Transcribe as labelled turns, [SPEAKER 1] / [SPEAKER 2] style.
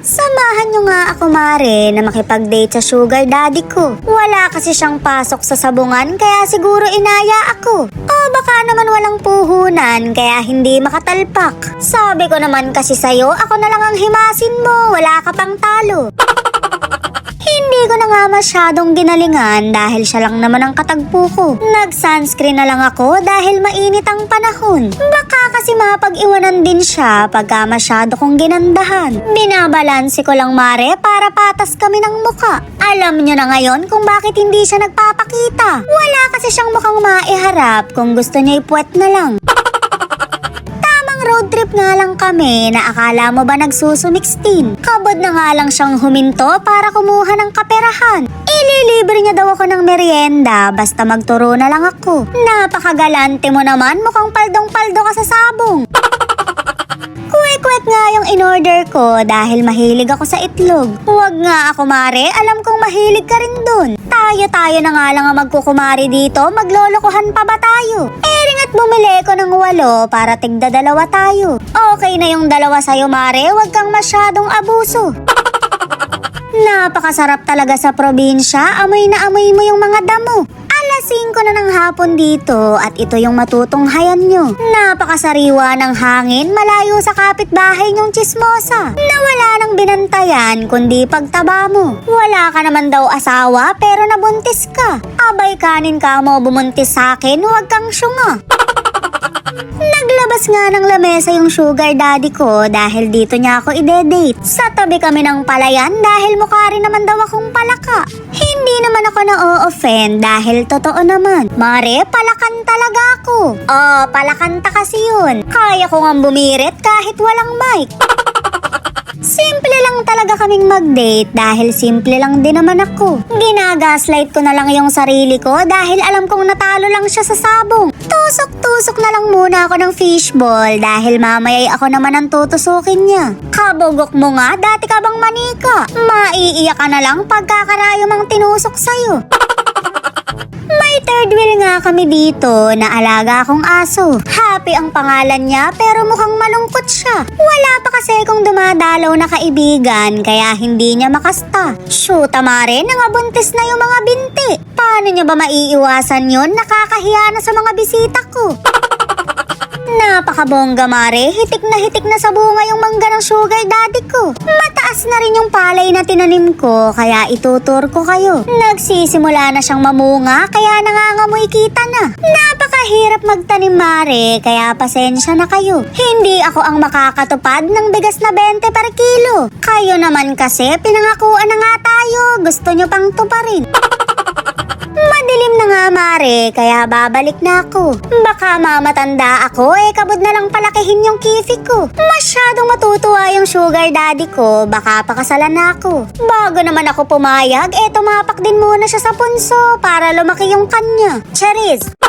[SPEAKER 1] Samahan nyo nga ako mare na makipag-date sa sugar daddy ko. Wala kasi siyang pasok sa sabungan kaya siguro inaya ako. O baka naman walang puhunan kaya hindi makatalpak. Sabi ko naman kasi sa'yo, ako na lang ang himasin mo, wala ka pang talo. Hindi ko na nga masyadong ginalingan dahil siya lang naman ang katagpo ko. Nag-sunscreen na lang ako dahil mainit ang panahon. Baka kasi mapag-iwanan din siya pagka masyado kong ginandahan. Binabalanse ko lang mare para patas kami ng muka. Alam nyo na ngayon kung bakit hindi siya nagpapakita. Wala kasi siyang mukhang maiharap, kung gusto niya ipuwet na lang. Road trip nga lang kami na akala mo ba nagsusumixtin. Kabod na nga lang siyang huminto para kumuha ng kaperahan. Ililibre niya daw ako ng merienda basta magturo na lang ako. Napakagalante mo naman, mukhang paldong-paldo ka sa sabong. Kwek-kwek nga yung in-order ko dahil mahilig ako sa itlog. Huwag nga ako mare, alam kong mahilig ka rin dun. Tayo na nga lang ang magkukumari dito, maglolokohan pa ba tayo? At bumili ko ng 8 para tigda 2 tayo. Okay na yung 2 sa'yo mare, huwag kang masyadong abuso. Napakasarap talaga sa probinsya, amoy na amoy mo yung mga damo. Alas 5 na ng hapon dito at ito yung matutunghayan nyo. Napakasariwa ng hangin, malayo sa kapitbahay nyong chismosa na wala nang binantayan kundi pagtaba mo. Wala ka naman daw asawa pero nabuntis ka. Abay kanin ka mo bumuntis sa akin, huwag kang syunga. Naglabas nga ng lamesa yung sugar daddy ko dahil dito niya ako ide-date. Sa tabi kami ng palayan dahil mukha rin naman daw akong palaka. Hindi naman ako na-o-offend dahil totoo naman. Mare, palakan talaga ako. Oh, palakanta kasi yun. Kaya ko nga bumirit kahit walang mic. Simple lang talaga kaming mag-date dahil simple lang din naman ako. Ginagaslight ko na lang yung sarili ko dahil alam kong natalo lang siya sa sabong. Tusok-tusok na lang muna ako ng fishball dahil mamaya'y ako naman ang tutusukin niya. Kabugok mo nga, dati ka bang manika? Maiiyak ka na lang pagkakarayom ang tinusok sa'yo. May third wheel nga kami dito na alaga akong aso. Happy ang pangalan niya pero mukhang malungkot siya. Wala pa kasi kung dumadalaw na kaibigan kaya hindi niya makasta. Shoot, mare, nangabuntis na yung mga binti. Paano niya ba maiiwasan yun? Nakakahiya na sa mga bisita ko. Napakabongga mare, hitik na sa bunga yung mangga ng sugar daddy ko. Mataas na rin yung palay na tinanim ko kaya itutur ko kayo. Nagsisimula na siyang mamunga kaya nangangamoy kita na. Napakahirap magtanim mare kaya pasensya na kayo. Hindi ako ang makakatupad ng bigas na 20 per kilo. Kayo naman kasi pinangakuan na nga tayo, gusto nyo pang tuparin. Madilim na nga mare, kaya babalik na ako. Baka mamatanda ako, kabod na lang palakihin yung kifi ko. Masyadong matutuwa yung sugar daddy ko, baka pakasalan na ako. Bago naman ako pumayag, tumapak din muna siya sa punso para lumaki yung kanya. Charis!